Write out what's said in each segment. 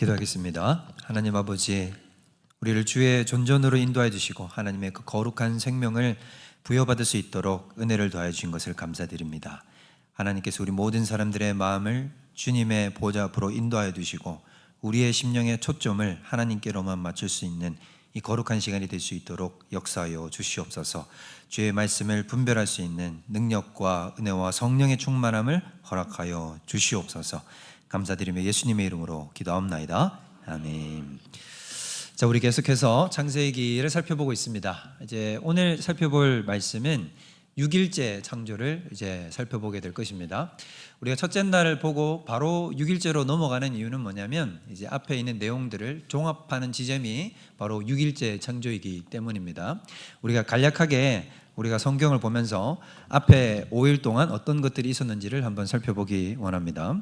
기도하겠습니다. 하나님 아버지, 우리를 주의 존전으로 인도해 주시고 하나님의 그 거룩한 생명을 부여받을 수 있도록 은혜를 더해 주신 것을 감사드립니다. 하나님께서 우리 모든 사람들의 마음을 주님의 보좌 앞으로 인도하여 주시고 우리의 심령의 초점을 하나님께로만 맞출 수 있는 이 거룩한 시간이 될 수 있도록 역사하여 주시옵소서. 주의 말씀을 분별할 수 있는 능력과 은혜와 성령의 충만함을 허락하여 주시옵소서. 감사드리며 예수님의 이름으로 기도하옵나이다. 아멘. 자, 우리 계속해서 창세기를 살펴보고 있습니다. 이제 오늘 살펴볼 말씀은 6일째 창조를 이제 살펴보게 될 것입니다. 우리가 첫째 날을 보고 바로 6일째로 넘어가는 이유는 뭐냐면 이제 앞에 있는 내용들을 종합하는 지점이 바로 6일째 창조이기 때문입니다. 우리가 간략하게 우리가 성경을 보면서 앞에 5일 동안 어떤 것들이 있었는지를 한번 살펴보기 원합니다.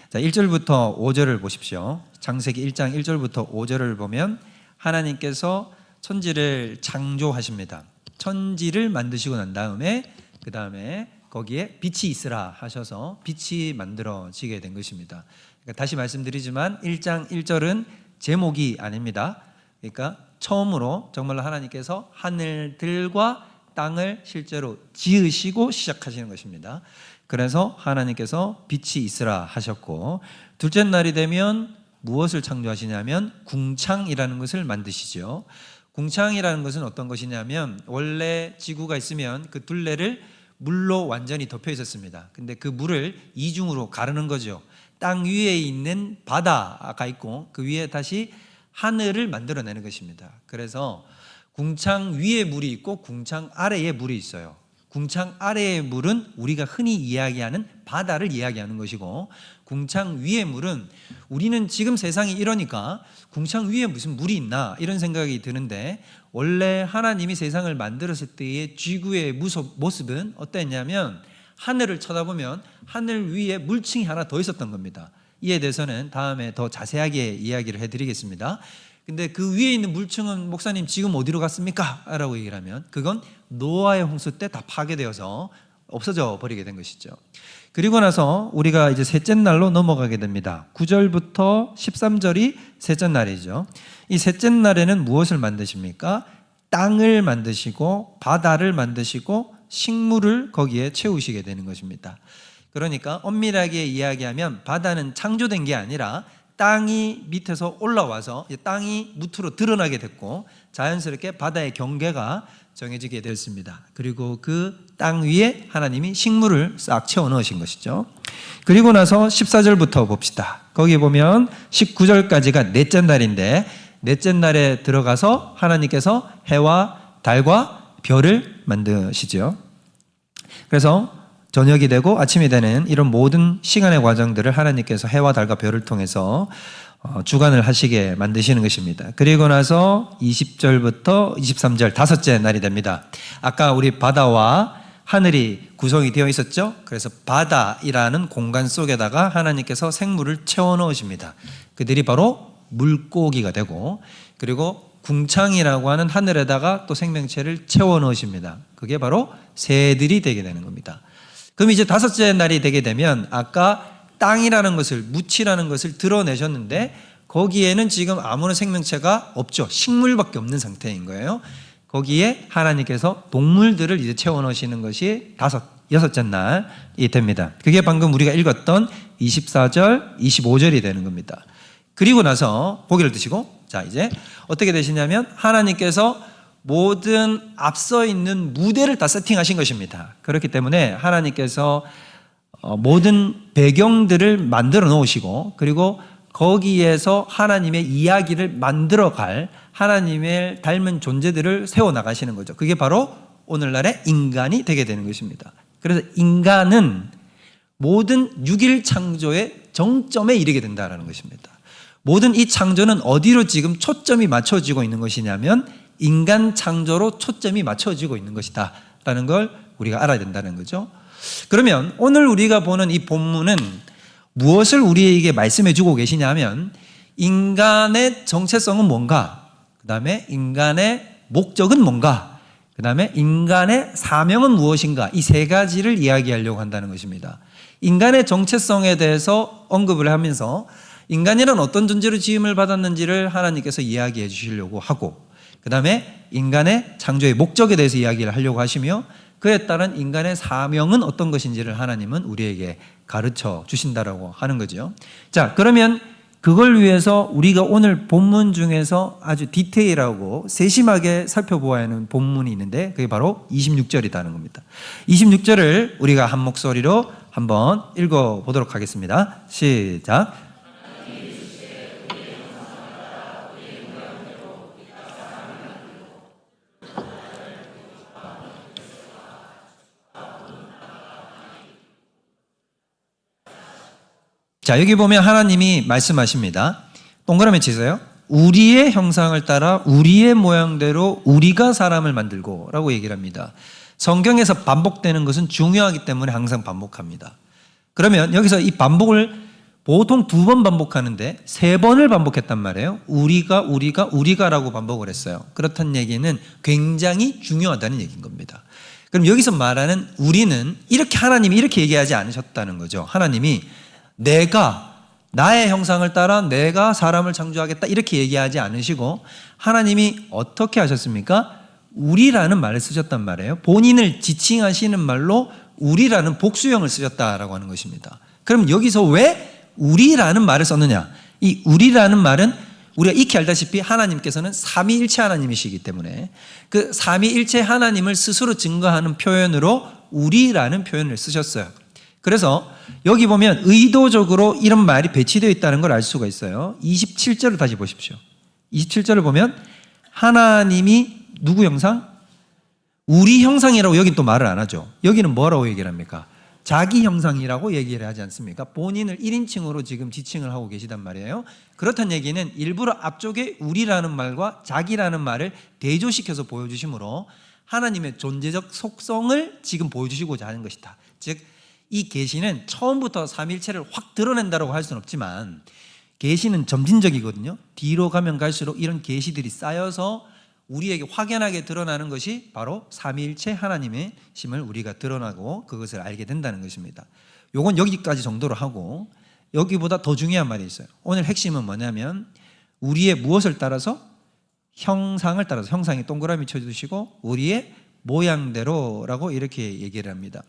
자, 1절부터 5절을 보십시오. 창세기 1장 1절부터 5절을 보면 하나님께서 천지를 창조하십니다. 천지를 만드시고 난 다음에 그 다음에 거기에 빛이 있으라 하셔서 빛이 만들어지게 된 것입니다. 그러니까 다시 말씀드리지만 1장 1절은 제목이 아닙니다. 그러니까 처음으로 정말로 하나님께서 하늘들과 땅을 실제로 지으시고 시작하시는 것입니다. 그래서 하나님께서 빛이 있으라 하셨고, 둘째 날이 되면 무엇을 창조하시냐면 궁창이라는 것을 만드시죠. 궁창이라는 것은 어떤 것이냐면 원래 지구가 있으면 그 둘레를 물로 완전히 덮여 있었습니다. 근데 그 물을 이중으로 가르는 거죠. 땅 위에 있는 바다가 있고 그 위에 다시 하늘을 만들어내는 것입니다. 그래서 궁창 위에 물이 있고 궁창 아래에 물이 있어요. 궁창 아래의 물은 우리가 흔히 이야기하는 바다를 이야기하는 것이고, 궁창 위의 물은 우리는 지금 세상이 이러니까 궁창 위에 무슨 물이 있나 이런 생각이 드는데, 원래 하나님이 세상을 만들었을 때의 지구의 모습은 어땠냐면 하늘을 쳐다보면 하늘 위에 물층이 하나 더 있었던 겁니다. 이에 대해서는 다음에 더 자세하게 이야기를 해드리겠습니다. 근데 그 위에 있는 물층은 목사님 지금 어디로 갔습니까? 라고 얘기를 하면 그건 노아의 홍수 때 다 파괴되어서 없어져 버리게 된 것이죠. 그리고 나서 우리가 이제 셋째 날로 넘어가게 됩니다. 9절부터 13절이 셋째 날이죠. 이 셋째 날에는 무엇을 만드십니까? 땅을 만드시고 바다를 만드시고 식물을 거기에 채우시게 되는 것입니다. 그러니까 엄밀하게 이야기하면 바다는 창조된 게 아니라 땅이 밑에서 올라와서 땅이 무트로 드러나게 됐고 자연스럽게 바다의 경계가 정해지게 됐습니다. 그리고 그 땅 위에 하나님이 식물을 싹 채워 넣으신 것이죠. 그리고 나서 14절부터 봅시다. 거기 보면 19절까지가 넷째 날인데, 넷째 날에 들어가서 하나님께서 해와 달과 별을 만드시죠. 그래서 저녁이 되고 아침이 되는 이런 모든 시간의 과정들을 하나님께서 해와 달과 별을 통해서 주관을 하시게 만드시는 것입니다. 그리고 나서 20절부터 23절 다섯째 날이 됩니다. 아까 우리 바다와 하늘이 구성이 되어 있었죠. 그래서 바다이라는 공간 속에다가 하나님께서 생물을 채워 넣으십니다. 그들이 바로 물고기가 되고, 그리고 궁창이라고 하는 하늘에다가 또 생명체를 채워 넣으십니다. 그게 바로 새들이 되게 되는 겁니다. 그럼 이제 다섯째 날이 되게 되면 아까 땅이라는 것을, 묻이라는 것을 드러내셨는데 거기에는 지금 아무런 생명체가 없죠. 식물밖에 없는 상태인 거예요. 거기에 하나님께서 동물들을 이제 채워 넣으시는 것이 여섯째 날이 됩니다. 그게 방금 우리가 읽었던 24절, 25절이 되는 겁니다. 그리고 나서 고기를 드시고, 자, 이제 어떻게 되시냐면 하나님께서 모든 앞서 있는 무대를 다 세팅하신 것입니다. 그렇기 때문에 하나님께서 모든 배경들을 만들어 놓으시고, 그리고 거기에서 하나님의 이야기를 만들어갈 하나님의 닮은 존재들을 세워나가시는 거죠. 그게 바로 오늘날의 인간이 되게 되는 것입니다. 그래서 인간은 모든 6일 창조의 정점에 이르게 된다는 것입니다. 모든 이 창조는 어디로 지금 초점이 맞춰지고 있는 것이냐면 인간 창조로 초점이 맞춰지고 있는 것이다 라는 걸 우리가 알아야 된다는 거죠. 그러면 오늘 우리가 보는 이 본문은 무엇을 우리에게 말씀해 주고 계시냐면 인간의 정체성은 뭔가, 그 다음에 인간의 목적은 뭔가, 그 다음에 인간의 사명은 무엇인가, 이 세 가지를 이야기하려고 한다는 것입니다. 인간의 정체성에 대해서 언급을 하면서 인간이란 어떤 존재로 지음을 받았는지를 하나님께서 이야기해 주시려고 하고, 그 다음에 인간의 창조의 목적에 대해서 이야기를 하려고 하시며, 그에 따른 인간의 사명은 어떤 것인지를 하나님은 우리에게 가르쳐 주신다라고 하는 거죠. 자, 그러면 그걸 위해서 우리가 오늘 본문 중에서 아주 디테일하고 세심하게 살펴보아야 하는 본문이 있는데, 그게 바로 26절이라는 겁니다. 26절을 우리가 한 목소리로 한번 읽어보도록 하겠습니다. 시작. 자, 여기 보면 하나님이 말씀하십니다. 동그라미 치세요. 우리의 형상을 따라 우리의 모양대로 우리가 사람을 만들고 라고 얘기를 합니다. 성경에서 반복되는 것은 중요하기 때문에 항상 반복합니다. 그러면 여기서 이 반복을 보통 2번 반복하는데 3번을 반복했단 말이에요. 우리가라고 반복을 했어요. 그렇다는 얘기는 굉장히 중요하다는 얘기인 겁니다. 그럼 여기서 말하는 우리는 이렇게 하나님이 이렇게 얘기하지 않으셨다는 거죠. 하나님이 나의 형상을 따라 내가 사람을 창조하겠다 이렇게 얘기하지 않으시고, 하나님이 어떻게 하셨습니까? 우리라는 말을 쓰셨단 말이에요. 본인을 지칭하시는 말로 우리라는 복수형을 쓰셨다라고 하는 것입니다. 그럼 여기서 왜 우리라는 말을 썼느냐? 이 우리라는 말은 우리가 익히 알다시피 하나님께서는 삼위일체 하나님이시기 때문에 그 삼위일체 하나님을 스스로 증거하는 표현으로 우리라는 표현을 쓰셨어요. 그래서 여기 보면 의도적으로 이런 말이 배치되어 있다는 걸 알 수가 있어요. 27절을 다시 보십시오. 27절을 보면 하나님이 누구 형상? 우리 형상이라고 여긴 또 말을 안 하죠. 여기는 뭐라고 얘기를 합니까? 자기 형상이라고 얘기를 하지 않습니까? 본인을 1인칭으로 지금 지칭을 하고 계시단 말이에요. 그렇다는 얘기는 일부러 앞쪽에 우리라는 말과 자기라는 말을 대조시켜서 보여주심으로 하나님의 존재적 속성을 지금 보여주시고자 하는 것이다. 즉 이 계시는 처음부터 삼일체를 확 드러낸다고 할 수는 없지만 계시는 점진적이거든요. 뒤로 가면 갈수록 이런 계시들이 쌓여서 우리에게 확연하게 드러나는 것이 바로 삼위일체 하나님의 심을 우리가 드러나고 그것을 알게 된다는 것입니다. 요건 여기까지 정도로 하고, 여기보다 더 중요한 말이 있어요. 오늘 핵심은 뭐냐면 우리의 무엇을 따라서? 형상을 따라서, 형상이 동그라미 쳐주시고 우리의 모양대로라고 이렇게 얘기를 합니다.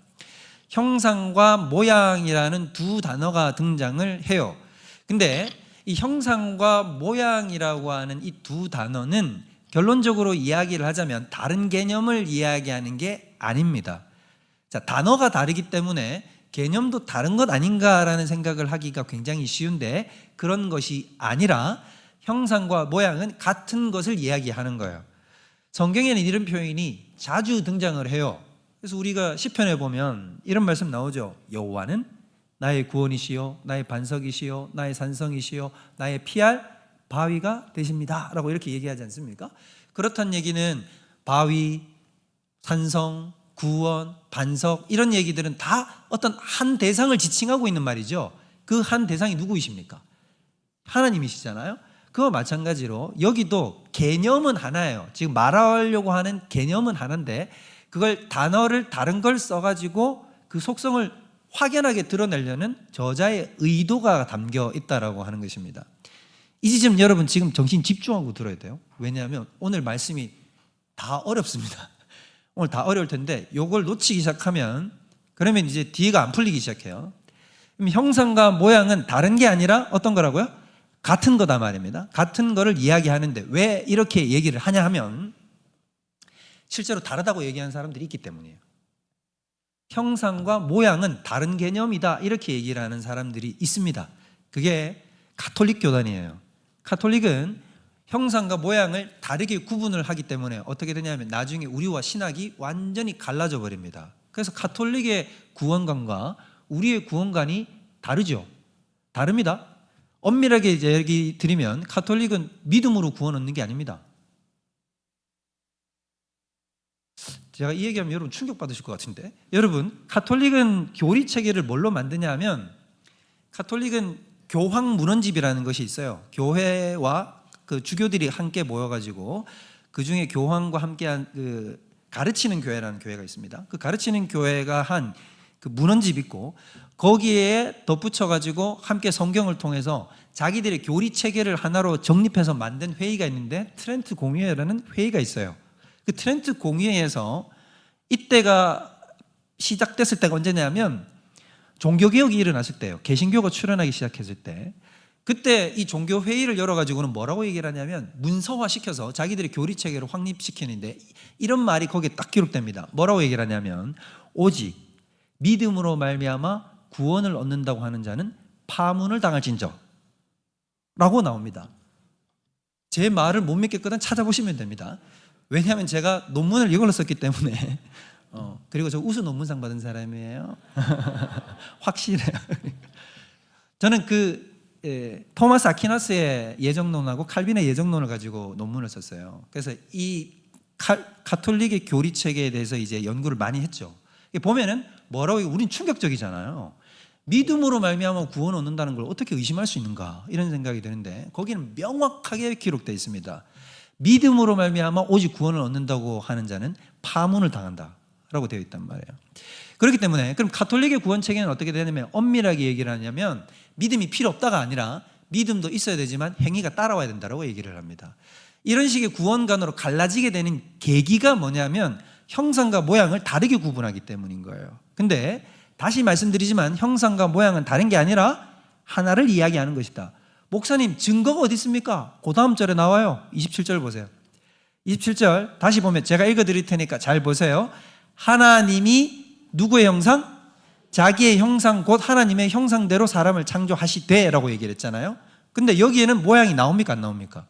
형상과 모양이라는 2 단어가 등장을 해요. 근데 이 형상과 모양이라고 하는 이 2 단어는 결론적으로 이야기를 하자면 다른 개념을 이야기하는 게 아닙니다. 자, 단어가 다르기 때문에 개념도 다른 것 아닌가라는 생각을 하기가 굉장히 쉬운데 그런 것이 아니라 형상과 모양은 같은 것을 이야기하는 거예요. 성경에는 이런 표현이 자주 등장을 해요. 그래서 우리가 시편에 보면 이런 말씀 나오죠. 여호와는 나의 구원이시요 나의 반석이시요 나의 산성이시요 나의 피할 바위가 되십니다 라고 이렇게 얘기하지 않습니까? 그렇다는 얘기는 바위, 산성, 구원, 반석 이런 얘기들은 다 어떤 한 대상을 지칭하고 있는 말이죠. 그 한 대상이 누구이십니까? 하나님이시잖아요. 그와 마찬가지로 여기도 개념은 하나예요. 지금 말하려고 하는 개념은 하나인데 그걸 단어를 다른 걸 써가지고 그 속성을 확연하게 드러내려는 저자의 의도가 담겨 있다라고 하는 것입니다. 이 지점 여러분 지금 정신 집중하고 들어야 돼요. 왜냐하면 오늘 말씀이 다 어렵습니다. 오늘 다 어려울 텐데 이걸 놓치기 시작하면 그러면 이제 뒤가 안 풀리기 시작해요. 그럼 형상과 모양은 다른 게 아니라 어떤 거라고요? 같은 거다 말입니다. 같은 거를 이야기하는데 왜 이렇게 얘기를 하냐 하면 실제로 다르다고 얘기하는 사람들이 있기 때문이에요. 형상과 모양은 다른 개념이다 이렇게 얘기를 하는 사람들이 있습니다. 그게 가톨릭 교단이에요. 가톨릭은 형상과 모양을 다르게 구분을 하기 때문에 어떻게 되냐면 나중에 우리와 신학이 완전히 갈라져 버립니다. 그래서 가톨릭의 구원관과 우리의 구원관이 다르죠. 다릅니다. 엄밀하게 얘기 드리면 가톨릭은 믿음으로 구원 얻는 게 아닙니다. 제가 이 얘기하면 여러분 충격받으실 것 같은데, 여러분 가톨릭은 교리 체계를 뭘로 만드냐 하면 가톨릭은 교황 문헌집이라는 것이 있어요. 교회와 그 주교들이 함께 모여가지고 그 중에 교황과 함께한 그 가르치는 교회라는 교회가 있습니다. 그 가르치는 교회가 한 그 문헌집 있고 거기에 덧붙여가지고 함께 성경을 통해서 자기들의 교리 체계를 하나로 정립해서 만든 회의가 있는데 트렌트 공의회라는 회의가 있어요. 그 트렌트 공의회에서 이때가 시작됐을 때가 언제냐면 종교개혁이 일어났을 때예요. 개신교가 출현하기 시작했을 때, 그때 이 종교회의를 열어가지고는 뭐라고 얘기를 하냐면 문서화시켜서 자기들의 교리체계를 확립시키는데 이런 말이 거기에 딱 기록됩니다. 뭐라고 얘기를 하냐면 오직 믿음으로 말미암아 구원을 얻는다고 하는 자는 파문을 당할진저 라고 나옵니다. 제 말을 못 믿겠거든 찾아보시면 됩니다. 왜냐하면 제가 논문을 이걸로 썼기 때문에 그리고 저 우수 논문상 받은 사람이에요. 확실해요. 저는 토마스 아퀴나스의 예정론하고 칼빈의 예정론을 가지고 논문을 썼어요. 그래서 이 가톨릭의 교리 체계에 대해서 이제 연구를 많이 했죠. 보면은 뭐라고 우린 충격적이잖아요. 믿음으로 말미암아 구원 얻는다는 걸 어떻게 의심할 수 있는가 이런 생각이 드는데 거기는 명확하게 기록되어 있습니다. 믿음으로 말미암아 오직 구원을 얻는다고 하는 자는 파문을 당한다라고 되어 있단 말이에요. 그렇기 때문에 그럼 가톨릭의 구원 체계는 어떻게 되냐면 엄밀하게 얘기를 하냐면 믿음이 필요 없다가 아니라 믿음도 있어야 되지만 행위가 따라와야 된다고 얘기를 합니다. 이런 식의 구원관으로 갈라지게 되는 계기가 뭐냐면 형상과 모양을 다르게 구분하기 때문인 거예요. 근데 다시 말씀드리지만 형상과 모양은 다른 게 아니라 하나를 이야기하는 것이다. 목사님 증거가 어디 있습니까? 그 다음 절에 나와요. 27절 보세요. 27절 다시 보면 제가 읽어드릴 테니까 잘 보세요. 하나님이 누구의 형상? 자기의 형상 곧 하나님의 형상대로 사람을 창조하시되 라고 얘기를 했잖아요. 근데 여기에는 모양이 나옵니까? 안 나옵니까?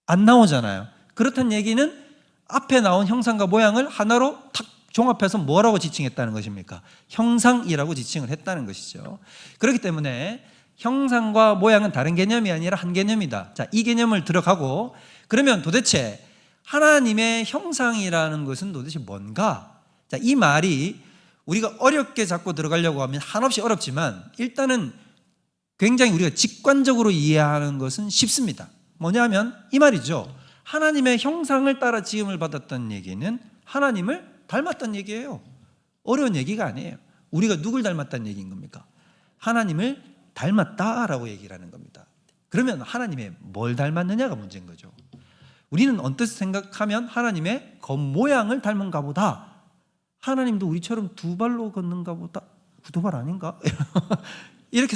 안 나오잖아요. 그렇다는 얘기는 앞에 나온 형상과 모양을 하나로 탁 종합해서 뭐라고 지칭했다는 것입니까? 형상이라고 지칭을 했다는 것이죠. 그렇기 때문에 형상과 모양은 다른 개념이 아니라 한 개념이다. 자, 이 개념을 들어가고 그러면 도대체 하나님의 형상이라는 것은 도대체 뭔가? 자, 이 말이 우리가 어렵게 자꾸 들어가려고 하면 한없이 어렵지만 일단은 굉장히 우리가 직관적으로 이해하는 것은 쉽습니다. 뭐냐면 이 말이죠. 하나님의 형상을 따라 지음을 받았다는 얘기는 하나님을 닮았다는 얘기예요. 어려운 얘기가 아니에요. 우리가 누굴 닮았다는 얘기인 겁니까? 하나님을 닮았다라고 얘기를 하는 겁니다. 그러면 하나님의 뭘 닮았느냐가 문제인 거죠. 우리는 언뜻 생각하면 하나님의 겉모양을 닮은가 보다. 하나님도 우리처럼 두 발로 걷는가 보다. 두 발 아닌가? 이렇게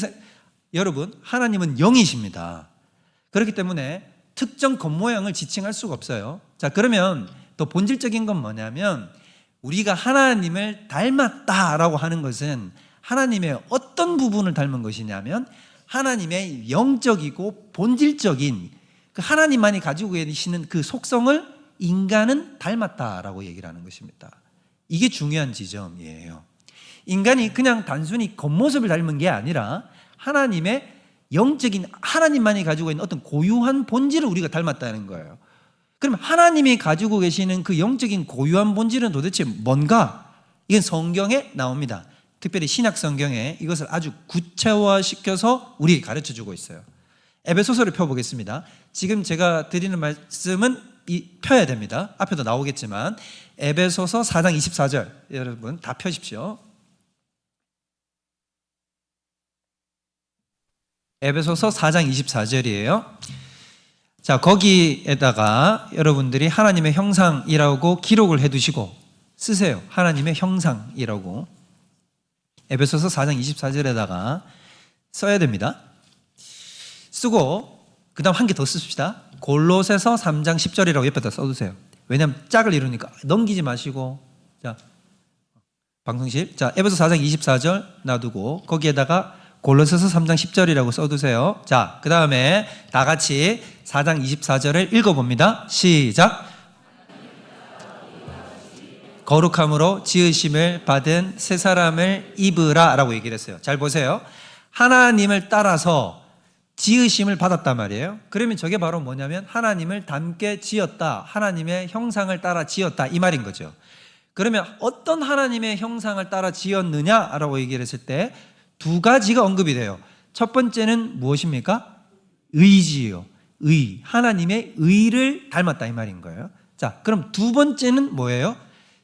여러분, 하나님은 영이십니다. 그렇기 때문에 특정 겉모양을 지칭할 수가 없어요. 자, 그러면 더 본질적인 건 뭐냐면 우리가 하나님을 닮았다라고 하는 것은 하나님의 어떤 부분을 닮은 것이냐면 하나님의 영적이고 본질적인 그 하나님만이 가지고 계시는 그 속성을 인간은 닮았다라고 얘기를 하는 것입니다. 이게 중요한 지점이에요. 인간이 그냥 단순히 겉모습을 닮은 게 아니라 하나님의 영적인 하나님만이 가지고 있는 어떤 고유한 본질을 우리가 닮았다는 거예요. 그럼 하나님이 가지고 계시는 그 영적인 고유한 본질은 도대체 뭔가? 이건 성경에 나옵니다. 특별히 신약 성경에 이것을 아주 구체화시켜서 우리에게 가르쳐주고 있어요. 에베소서를 펴보겠습니다. 지금 제가 드리는 말씀은 펴야 됩니다. 앞에도 나오겠지만 에베소서 4장 24절 여러분 다 펴십시오. 에베소서 4장 24절이에요. 자, 거기에다가 여러분들이 하나님의 형상이라고 기록을 해두시고 쓰세요. 하나님의 형상이라고 에베소서 4장 24절에다가 써야 됩니다. 쓰고 그 다음 한 개 더 쓰십시다. 골로새서 3장 10절이라고 옆에다 써두세요. 왜냐하면 짝을 이루니까 넘기지 마시고. 자, 방송실. 자, 에베소 4장 24절 놔두고 거기에다가 골로새서 3장 10절이라고 써두세요. 자, 그 다음에 다 같이 4장 24절을 읽어봅니다. 시작. 거룩함으로 지으심을 받은 새 사람을 입으라 라고 얘기를 했어요. 잘 보세요. 하나님을 따라서 지으심을 받았단 말이에요. 그러면 저게 바로 뭐냐면 하나님을 닮게 지었다. 하나님의 형상을 따라 지었다. 이 말인 거죠. 그러면 어떤 하나님의 형상을 따라 지었느냐라고 얘기를 했을 때 두 가지가 언급이 돼요. 첫 번째는 무엇입니까? 의지요. 의. 하나님의 의를 닮았다 이 말인 거예요. 자, 그럼 두 번째는 뭐예요?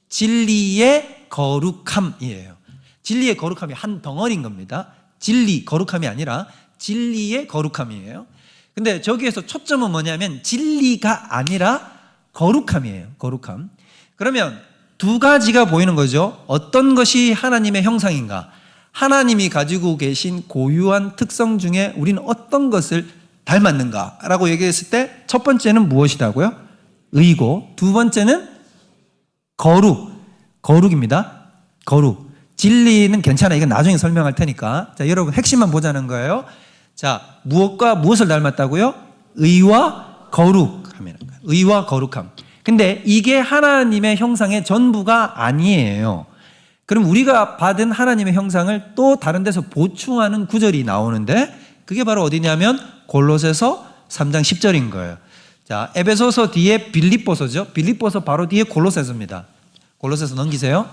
진리의 거룩함이에요. 진리의 거룩함이 한 덩어리인 겁니다. 진리, 거룩함이 아니라 진리의 거룩함이에요. 근데 저기에서 초점은 뭐냐면 진리가 아니라 거룩함이에요. 거룩함. 그러면 두 가지가 보이는 거죠. 어떤 것이 하나님의 형상인가? 하나님이 가지고 계신 고유한 특성 중에 우리는 어떤 것을 닮았는가라고 얘기했을 때 첫 번째는 무엇이라고요? 의고, 두 번째는 거룩입니다. 거룩. 진리는 괜찮아. 이건 나중에 설명할 테니까. 자, 여러분 핵심만 보자는 거예요. 자, 무엇과 무엇을 닮았다고요? 의와 거룩함이라는 거예요. 의와 거룩함. 근데 이게 하나님의 형상의 전부가 아니에요. 그럼 우리가 받은 하나님의 형상을 또 다른 데서 보충하는 구절이 나오는데 그게 바로 어디냐면 골로새서 3장 10절인 거예요. 자, 에베소서 뒤에 빌립보서죠. 빌립보서 바로 뒤에 골로새서입니다. 골로새서 넘기세요.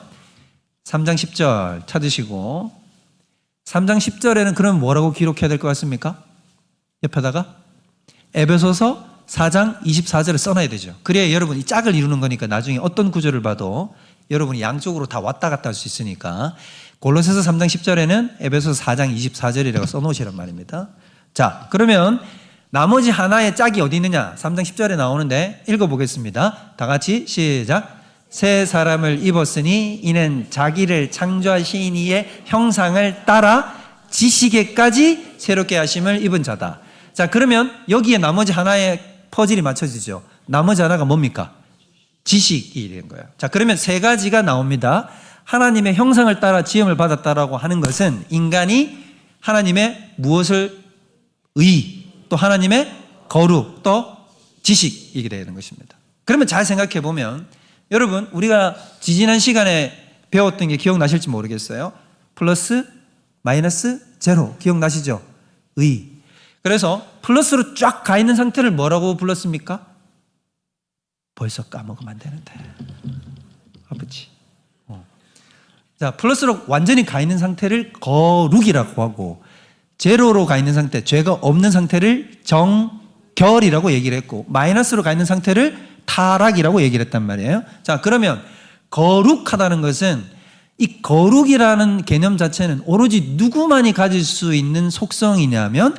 3장 10절 찾으시고 3장 10절에는 그럼 뭐라고 기록해야 될 것 같습니까? 옆에다가 에베소서 4장 24절을 써놔야 되죠. 그래야 여러분이 짝을 이루는 거니까 나중에 어떤 구절을 봐도 여러분이 양쪽으로 다 왔다 갔다 할 수 있으니까 골로새서 3장 10절에는 에베소서 4장 24절이라고 써놓으시란 말입니다. 자, 그러면 나머지 하나의 짝이 어디 있느냐? 3장 10절에 나오는데 읽어보겠습니다. 다 같이 시작. 새 사람을 입었으니 이는 자기를 창조하신 이의 형상을 따라 지식에까지 새롭게 하심을 입은 자다. 자, 그러면 여기에 나머지 하나의 퍼즐이 맞춰지죠. 나머지 하나가 뭡니까? 지식이 된 거예요. 자, 그러면 세 가지가 나옵니다. 하나님의 형상을 따라 지음을 받았다라고 하는 것은 인간이 하나님의 무엇을 또 하나님의 거룩, 또 지식이게 되는 것입니다. 그러면 잘 생각해 보면 여러분 우리가 지지난 시간에 배웠던 게 기억나실지 모르겠어요. 플러스, 마이너스, 제로 기억나시죠? 그래서 플러스로 쫙 가 있는 상태를 뭐라고 불렀습니까? 벌써 까먹으면 안 되는데. 아버지. 자, 플러스로 완전히 가 있는 상태를 거룩이라고 하고 제로로 가 있는 상태, 죄가 없는 상태를 정결이라고 얘기를 했고 마이너스로 가 있는 상태를 타락이라고 얘기를 했단 말이에요. 자, 그러면 거룩하다는 것은 이 거룩이라는 개념 자체는 오로지 누구만이 가질 수 있는 속성이냐면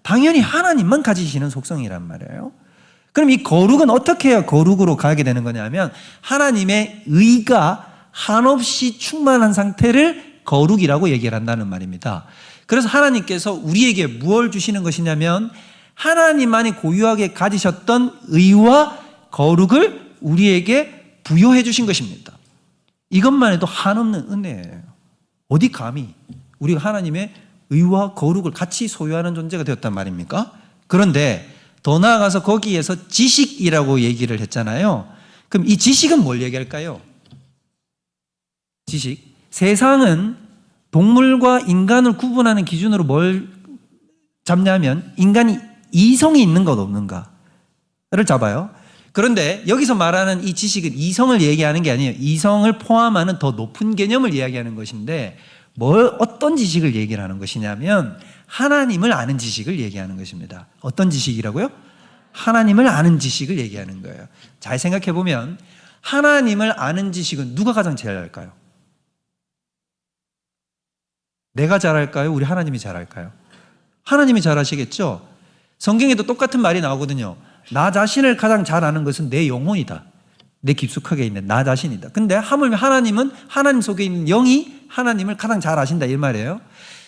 당연히 하나님만 가지시는 속성이란 말이에요. 그럼 이 거룩은 어떻게 해야 거룩으로 가게 되는 거냐면 하나님의 의가 한없이 충만한 상태를 거룩이라고 얘기를 한다는 말입니다. 그래서 하나님께서 우리에게 무엇을 주시는 것이냐면 하나님만이 고유하게 가지셨던 의와 거룩을 우리에게 부여해 주신 것입니다. 이것만 해도 한없는 은혜예요. 어디 감히 우리가 하나님의 의와 거룩을 같이 소유하는 존재가 되었단 말입니까? 그런데 더 나아가서 거기에서 지식이라고 얘기를 했잖아요. 그럼 이 지식은 뭘 얘기할까요? 지식. 세상은 동물과 인간을 구분하는 기준으로 뭘 잡냐면 인간이 이성이 있는 것 없는가를 잡아요. 그런데 여기서 말하는 이 지식은 이성을 얘기하는 게 아니에요. 이성을 포함하는 더 높은 개념을 이야기하는 것인데 어떤 지식을 얘기를 하는 것이냐면 하나님을 아는 지식을 얘기하는 것입니다. 어떤 지식이라고요? 하나님을 아는 지식을 얘기하는 거예요. 잘 생각해 보면 하나님을 아는 지식은 누가 가장 잘할까요? 내가 잘할까요? 우리 하나님이 잘할까요? 하나님이 잘하시겠죠? 성경에도 똑같은 말이 나오거든요. 나 자신을 가장 잘 아는 것은 내 영혼이다. 내 깊숙하게 있는 나 자신이다. 근데 하물며 하나님은 하나님 속에 있는 영이 하나님을 가장 잘 아신다 이 말이에요.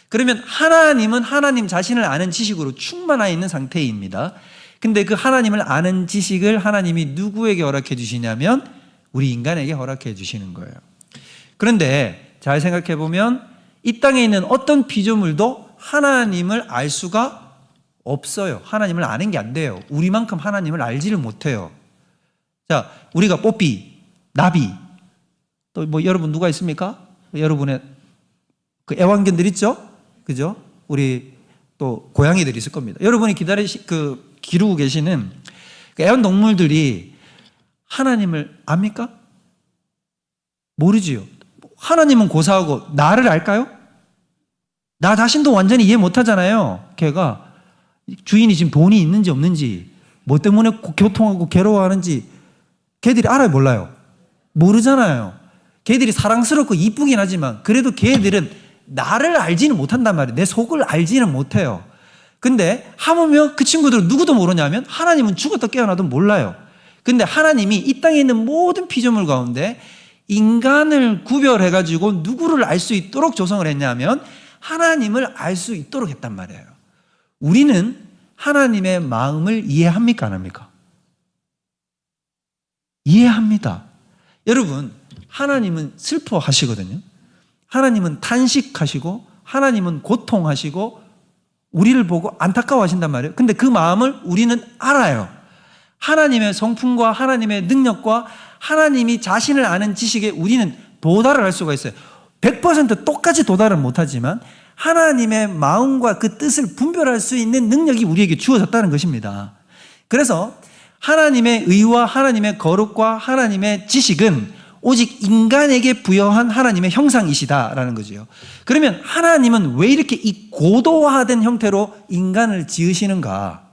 그러면 하나님은 하나님 자신을 아는 지식으로 충만해 있는 상태입니다. 근데 그 하나님을 아는 지식을 하나님이 누구에게 허락해 주시냐면 우리 인간에게 허락해 주시는 거예요. 그런데 잘 생각해 보면 이 땅에 있는 어떤 피조물도 하나님을 알 수가 없어요. 하나님을 아는 게 안 돼요. 우리만큼 하나님을 알지를 못해요. 자, 우리가 뽀삐, 나비, 또 뭐 여러분 누가 있습니까? 여러분의 그 애완견들 있죠? 그죠? 우리 또 고양이들이 있을 겁니다. 여러분이 기르고 계시는 그 애완동물들이 하나님을 압니까? 모르지요. 하나님은 고사하고 나를 알까요? 나 자신도 완전히 이해 못하잖아요. 걔가 주인이 지금 돈이 있는지 없는지 뭐 때문에 교통하고 괴로워하는지 걔들이 알아요 몰라요? 모르잖아요. 걔들이 사랑스럽고 이쁘긴 하지만 그래도 걔들은 나를 알지는 못한단 말이에요. 내 속을 알지는 못해요. 근데 하물며 그 친구들은 누구도 모르냐면 하나님은 죽었다 깨어나도 몰라요. 근데 하나님이 이 땅에 있는 모든 피조물 가운데 인간을 구별해가지고 누구를 알 수 있도록 조성을 했냐면 하나님을 알 수 있도록 했단 말이에요. 우리는 하나님의 마음을 이해합니까? 안 합니까? 이해합니다. 여러분, 하나님은 슬퍼하시거든요. 하나님은 탄식하시고 하나님은 고통하시고 우리를 보고 안타까워하신단 말이에요. 근데 그 마음을 우리는 알아요. 하나님의 성품과 하나님의 능력과 하나님이 자신을 아는 지식에 우리는 도달을 할 수가 있어요. 100% 똑같이 도달은 못하지만 하나님의 마음과 그 뜻을 분별할 수 있는 능력이 우리에게 주어졌다는 것입니다. 그래서 하나님의 의와 하나님의 거룩과 하나님의 지식은 오직 인간에게 부여한 하나님의 형상이시다라는 거죠. 그러면 하나님은 왜 이렇게 이 고도화된 형태로 인간을 지으시는가?